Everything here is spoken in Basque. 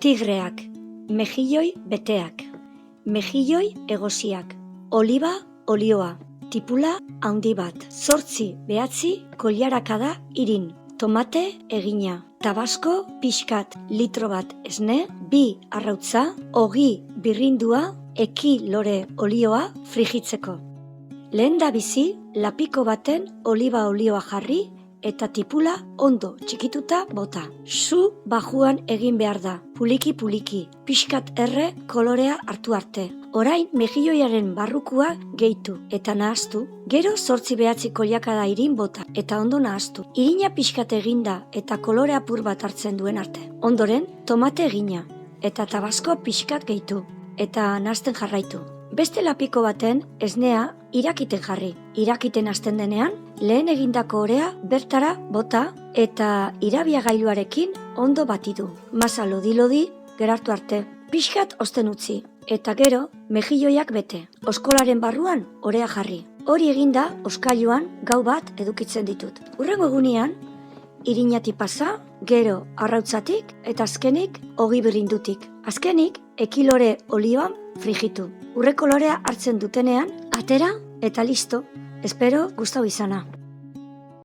Tigreak, mejilloi beteak, mejilloi egosiak, oliba olioa, tipula handi bat, 8 behatzi koilarakada irin, tomate egina, tabasko pixkat, litro bat esne, 2 arrautza, ogi birrindua, eki lore olioa frijitzeko. Lehendabizi, lapiko baten oliba olioa jarri eta tipula ondo txikituta bota. Su bajuan egin behar da, puliki-puliki, pixkat erre kolorea hartu arte. Orain mejilloiaren barrukua gehitu eta nahaztu, gero 8 behatzi koiakada irin bota eta ondo nahaztu. Irina pixkat eginda eta kolore apur bat hartzen duen arte. Ondoren, tomate egina eta tabasko pixkat gehitu eta nahazten jarraitu. Beste lapiko baten esnea irakiten jarri. Irakiten hasten denean, lehen egindako orea bertara bota eta irabiagailuarekin ondo batidu. Masa lodi-lodi gerartu arte. Pixkat osten utzi eta gero mejilloiak bete. Oskolaren barruan orea jarri. Hori eginda oskailuan gau bat edukitzen ditut. Hurrengo egunean, irinati pasa, gero arrautzatik eta azkenik ogi birrindutik. Azkenik ekilore olioan frijitu. Urre kolorea hartzen dutenean, atera eta listo. Espero gustau izana.